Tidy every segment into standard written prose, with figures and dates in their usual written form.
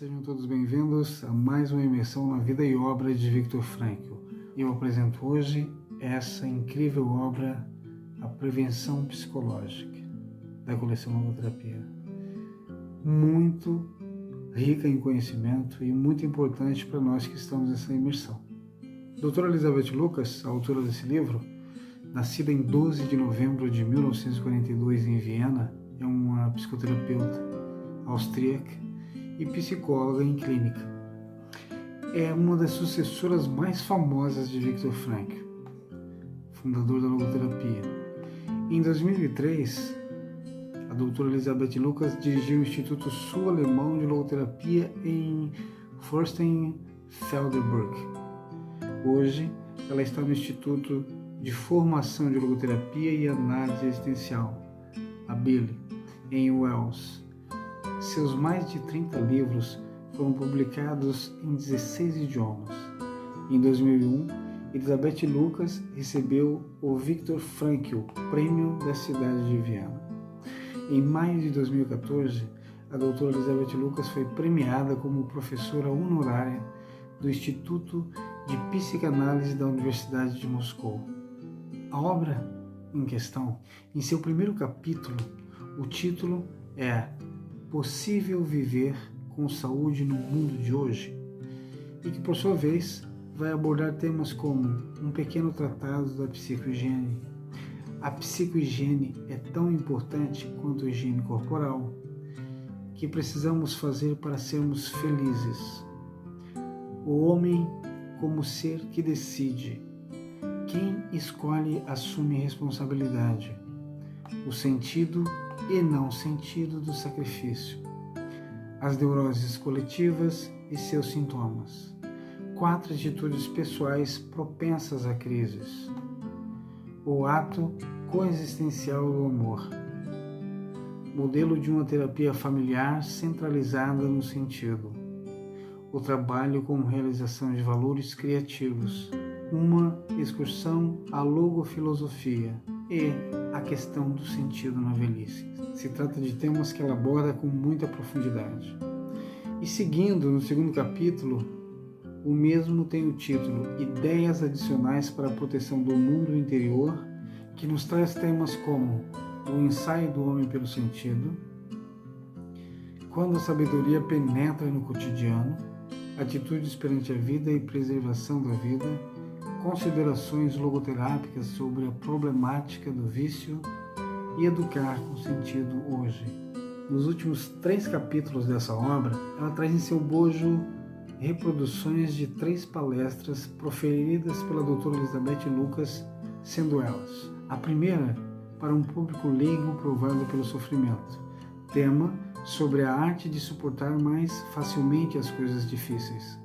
sejam todos bem-vindos a mais uma imersão na vida e obra de Viktor Frankl. Eu apresento hoje essa incrível obra, A Prevenção Psicológica, da coleção Logoterapia. Muito rica em conhecimento e muito importante para nós que estamos nessa imersão. A doutora Elizabeth Lucas, a autora desse livro, nascida em 12 de novembro de 1942 em Viena, é uma psicoterapeuta austríaca e psicóloga em clínica. É uma das sucessoras mais famosas de Viktor Frankl, fundador da logoterapia. Em 2003, a doutora Elizabeth Lucas dirigiu o Instituto Sul-Alemão de Logoterapia em Fürstenfeldbruck. Hoje, ela está no Instituto de Formação de Logoterapia e Análise Existencial, a BILE, em Wales. Seus mais de 30 livros foram publicados em 16 idiomas. Em 2001, Elizabeth Lucas recebeu o Viktor Frankl Prêmio da cidade de Viena. Em maio de 2014, a doutora Elizabeth Lucas foi premiada como professora honorária do Instituto de Psicanálise da Universidade de Moscou. A obra em questão, em seu primeiro capítulo, o título é Possível Viver com Saúde no Mundo de Hoje? E que, por sua vez, vai abordar temas como um pequeno tratado da psicohigiene. A psicohigiene é tão importante quanto a higiene corporal. Que precisamos fazer para sermos felizes? O homem como ser que decide. Quem escolhe assume responsabilidade. O sentido e não sentido do sacrifício. As neuroses coletivas e seus sintomas. 4 atitudes pessoais propensas a crises. O ato coexistencial do amor. Modelo de uma terapia familiar centralizada no sentido. O trabalho como realização de valores criativos. Uma excursão à logofilosofia e a questão do sentido na velhice. Se trata de temas que ela aborda com muita profundidade. E seguindo no segundo capítulo, o mesmo tem o título Ideias Adicionais para a Proteção do Mundo Interior, que nos traz temas como o ensaio do homem pelo sentido, quando a sabedoria penetra no cotidiano, atitudes perante a vida e preservação da vida, considerações logoterápicas sobre a problemática do vício e educar com sentido hoje. Nos últimos 3 capítulos dessa obra, ela traz em seu bojo reproduções de 3 palestras proferidas pela doutora Elizabeth Lucas, sendo elas: a primeira, para um público leigo provado pelo sofrimento, tema sobre a arte de suportar mais facilmente as coisas difíceis.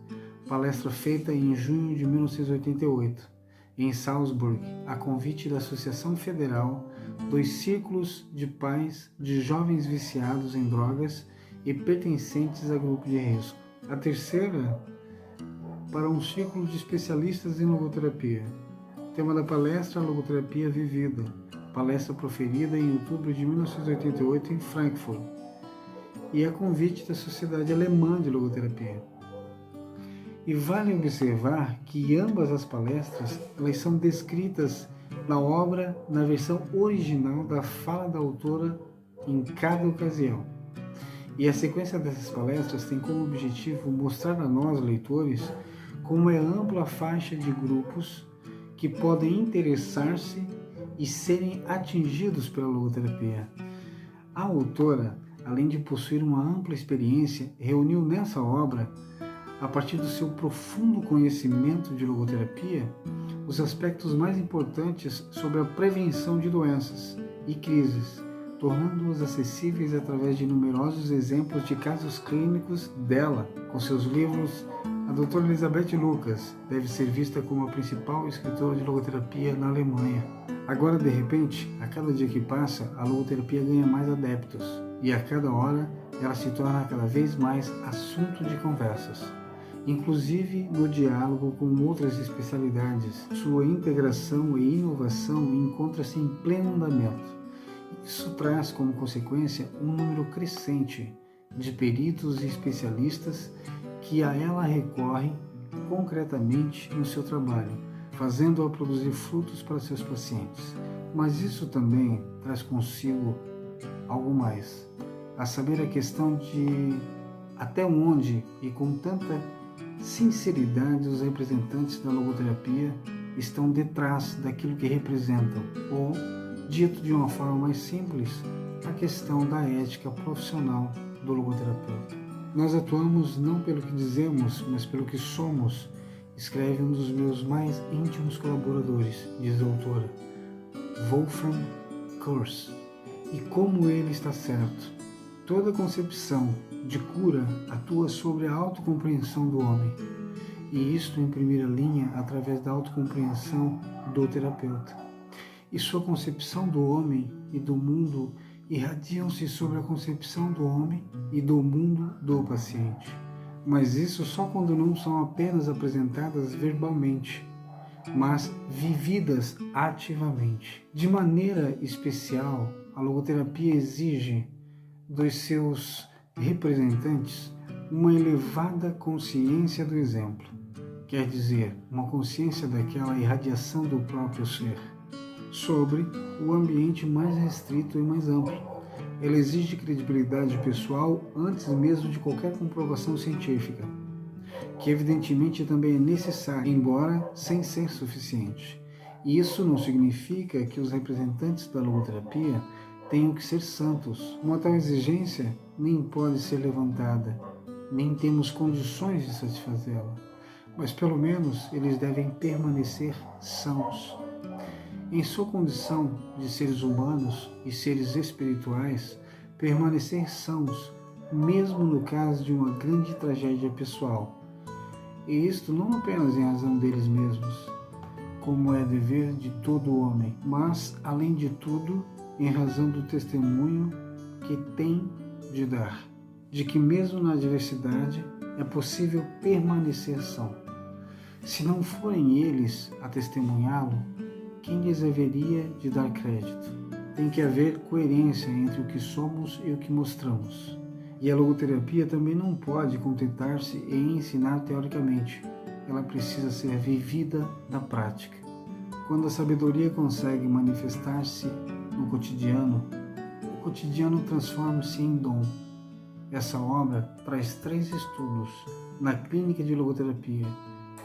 Palestra feita em junho de 1988, em Salzburg, a convite da Associação Federal dos Círculos de Pais de Jovens Viciados em Drogas e Pertencentes a Grupo de Risco. A terceira, para um círculo de especialistas em logoterapia. Tema da palestra, Logoterapia Vivida. Palestra proferida em outubro de 1988 em Frankfurt. E a convite da Sociedade Alemã de Logoterapia. E vale observar que ambas as palestras elas são descritas na obra na versão original da fala da autora em cada ocasião. E a sequência dessas palestras tem como objetivo mostrar a nós, leitores, como é ampla a faixa de grupos que podem interessar-se e serem atingidos pela logoterapia. A autora, além de possuir uma ampla experiência, reuniu nessa obra, a partir do seu profundo conhecimento de logoterapia, os aspectos mais importantes sobre a prevenção de doenças e crises, tornando-os acessíveis através de numerosos exemplos de casos clínicos dela. Com seus livros, a doutora Elizabeth Lucas deve ser vista como a principal escritora de logoterapia na Alemanha. Agora, de repente, a cada dia que passa, a logoterapia ganha mais adeptos e a cada hora ela se torna cada vez mais assunto de conversas. Inclusive no diálogo com outras especialidades. Sua integração e inovação encontra-se em pleno andamento. Isso traz como consequência um número crescente de peritos e especialistas que a ela recorrem concretamente no seu trabalho, fazendo-a produzir frutos para seus pacientes. Mas isso também traz consigo algo mais, a saber a questão de até onde e com tanta sinceridade os representantes da logoterapia estão detrás daquilo que representam, ou, dito de uma forma mais simples, a questão da ética profissional do logoterapeuta. Nós atuamos não pelo que dizemos, mas pelo que somos, escreve um dos meus mais íntimos colaboradores, diz a autora, Wolfram Kurz. E como ele está certo, toda concepção de cura atua sobre a autocompreensão do homem, e isto em primeira linha através da autocompreensão do terapeuta. E sua concepção do homem e do mundo irradiam-se sobre a concepção do homem e do mundo do paciente. Mas isso só quando não são apenas apresentadas verbalmente, mas vividas ativamente. De maneira especial, a logoterapia exige dos seus representantes uma elevada consciência do exemplo, quer dizer, uma consciência daquela irradiação do próprio ser, sobre o ambiente mais restrito e mais amplo. Ela exige credibilidade pessoal antes mesmo de qualquer comprovação científica, que evidentemente também é necessária, embora sem ser suficiente. E isso não significa que os representantes da logoterapia tenham que ser santos. Uma tal exigência nem pode ser levantada, nem temos condições de satisfazê-la, mas pelo menos eles devem permanecer sãos. Em sua condição de seres humanos e seres espirituais, permanecer sãos, mesmo no caso de uma grande tragédia pessoal. E isto não apenas em razão deles mesmos, como é dever de todo homem, mas, além de tudo, em razão do testemunho que tem de dar, de que mesmo na adversidade é possível permanecer são. Se não forem eles a testemunhá-lo, quem lhes haveria de dar crédito? Tem que haver coerência entre o que somos e o que mostramos. E a logoterapia também não pode contentar-se em ensinar teoricamente. Ela precisa ser vivida na prática. Quando a sabedoria consegue manifestar-se no cotidiano, o cotidiano transforma-se em dom. Essa obra traz 3 estudos na clínica de logoterapia,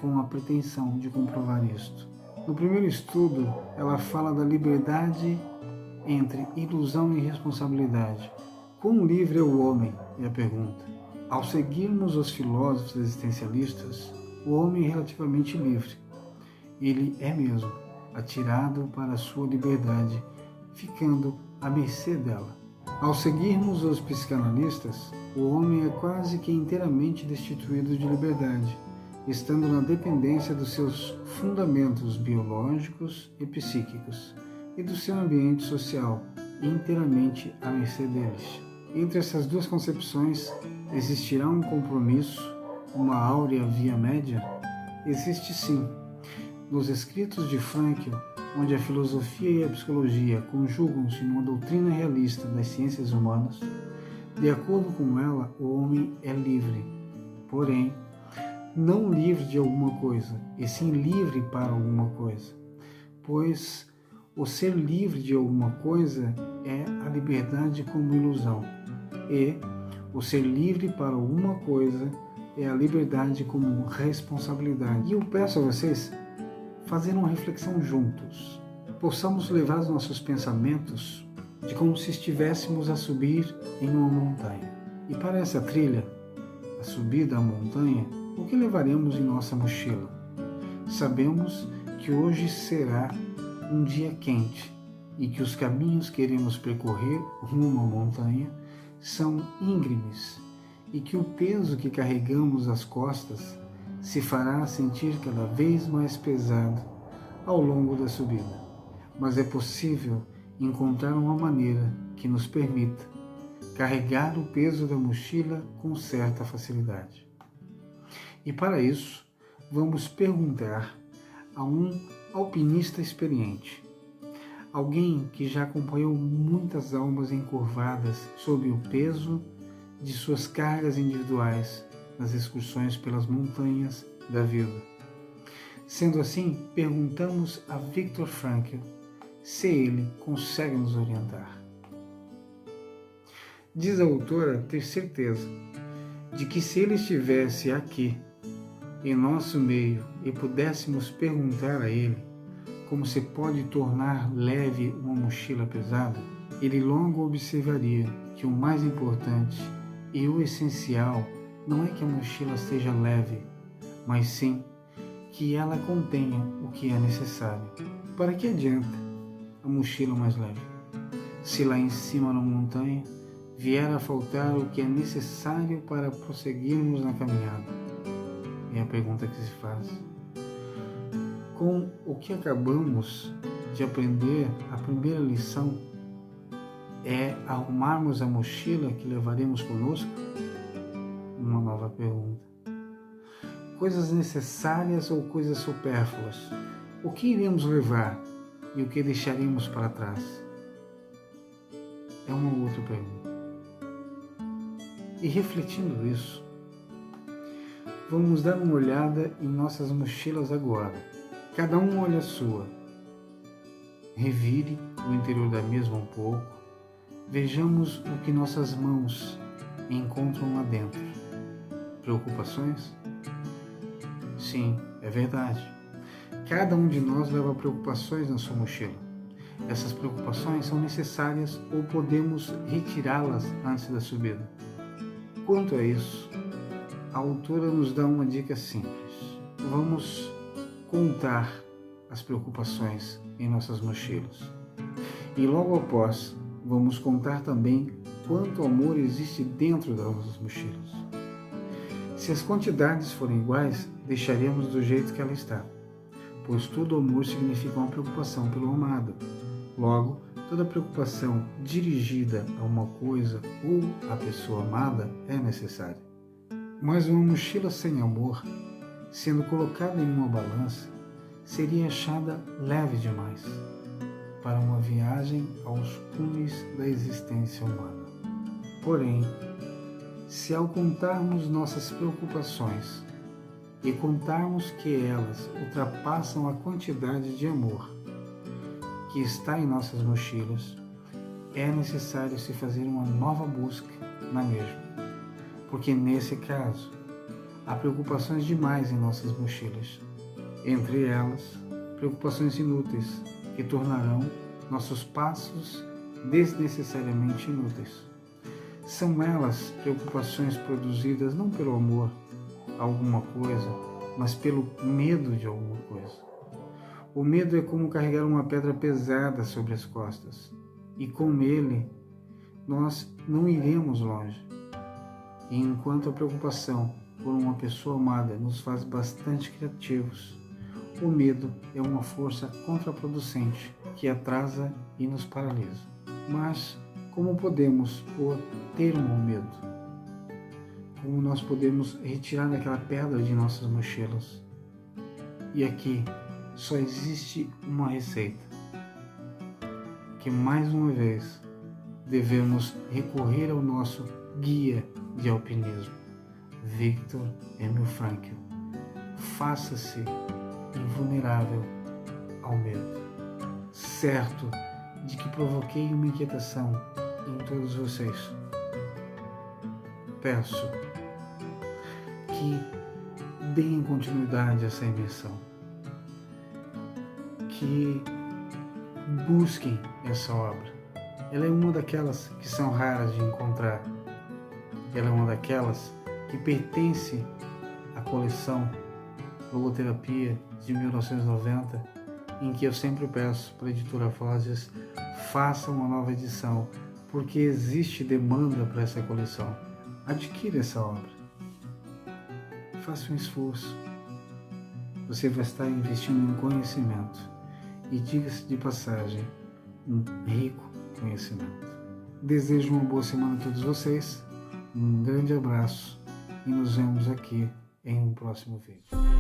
com a pretensão de comprovar isto. No primeiro estudo, ela fala da liberdade entre ilusão e responsabilidade. Quão livre é o homem? É a pergunta. Ao seguirmos os filósofos existencialistas, o homem é relativamente livre. Ele é mesmo atirado para a sua liberdade, ficando à mercê dela. Ao seguirmos os psicanalistas, o homem é quase que inteiramente destituído de liberdade, estando na dependência dos seus fundamentos biológicos e psíquicos e do seu ambiente social, inteiramente à mercê deles. Entre essas duas concepções, existirá um compromisso, uma áurea via média? Existe sim. Nos escritos de Frankl, onde a filosofia e a psicologia conjugam-se numa doutrina realista das ciências humanas, de acordo com ela, o homem é livre, porém, não livre de alguma coisa, e sim livre para alguma coisa, pois o ser livre de alguma coisa é a liberdade como ilusão, e o ser livre para alguma coisa é a liberdade como responsabilidade. E eu peço a vocês fazer uma reflexão juntos, possamos levar os nossos pensamentos de como se estivéssemos a subir em uma montanha. E para essa trilha, a subida à montanha, o que levaremos em nossa mochila? Sabemos que hoje será um dia quente e que os caminhos que iremos percorrer rumo à montanha são íngremes e que o peso que carregamos às costas se fará sentir cada vez mais pesado ao longo da subida. Mas é possível encontrar uma maneira que nos permita carregar o peso da mochila com certa facilidade. E para isso, vamos perguntar a um alpinista experiente, alguém que já acompanhou muitas almas encurvadas sob o peso de suas cargas individuais nas excursões pelas montanhas da vida. Sendo assim, perguntamos a Viktor Frankl se ele consegue nos orientar. Diz a autora ter certeza de que se ele estivesse aqui, em nosso meio, e pudéssemos perguntar a ele como se pode tornar leve uma mochila pesada, ele logo observaria que o mais importante e o essencial não é que a mochila seja leve, mas sim que ela contenha o que é necessário. Para que adianta a mochila mais leve, se lá em cima na montanha vier a faltar o que é necessário para prosseguirmos na caminhada? É a pergunta que se faz. Com o que acabamos de aprender, a primeira lição é arrumarmos a mochila que levaremos conosco? Uma nova pergunta. Coisas necessárias ou coisas supérfluas? O que iremos levar e o que deixaremos para trás? É uma outra pergunta. E refletindo isso, vamos dar uma olhada em nossas mochilas agora. Cada um olha a sua. Revire o interior da mesma um pouco. Vejamos o que nossas mãos encontram lá dentro. Preocupações? Sim, é verdade. Cada um de nós leva preocupações na sua mochila. Essas preocupações são necessárias ou podemos retirá-las antes da subida. Quanto a isso, a autora nos dá uma dica simples. Vamos contar as preocupações em nossas mochilas. E logo após, vamos contar também quanto amor existe dentro das nossas mochilas. Se as quantidades forem iguais, deixaremos do jeito que ela está, pois todo amor significa uma preocupação pelo amado. Logo, toda preocupação dirigida a uma coisa ou à pessoa amada é necessária. Mas uma mochila sem amor, sendo colocada em uma balança, seria achada leve demais para uma viagem aos cumes da existência humana. Porém, se ao contarmos nossas preocupações e contarmos que elas ultrapassam a quantidade de amor que está em nossas mochilas, é necessário se fazer uma nova busca na mesma, porque nesse caso há preocupações demais em nossas mochilas, entre elas preocupações inúteis que tornarão nossos passos desnecessariamente inúteis. São elas preocupações produzidas não pelo amor a alguma coisa, mas pelo medo de alguma coisa. O medo é como carregar uma pedra pesada sobre as costas, e com ele nós não iremos longe. E enquanto a preocupação por uma pessoa amada nos faz bastante criativos, o medo é uma força contraproducente que atrasa e nos paralisa. Mas como podemos ter um medo? Como nós podemos retirar aquela pedra de nossas mochilas? E aqui só existe uma receita, que mais uma vez devemos recorrer ao nosso guia de alpinismo, Viktor Emil Frankl. Faça-se invulnerável ao medo, certo de que provoquei uma inquietação em todos vocês. Peço que deem continuidade a essa imersão, que busquem essa obra. Ela é uma daquelas que são raras de encontrar. Ela é uma daquelas que pertence à coleção Logoterapia de 1990, em que eu sempre peço para a editora Vozes, faça uma nova edição, porque existe demanda para essa coleção. Adquira essa obra. Faça um esforço. Você vai estar investindo em conhecimento. E diga-se de passagem, um rico conhecimento. Desejo uma boa semana a todos vocês. Um grande abraço e nos vemos aqui em um próximo vídeo.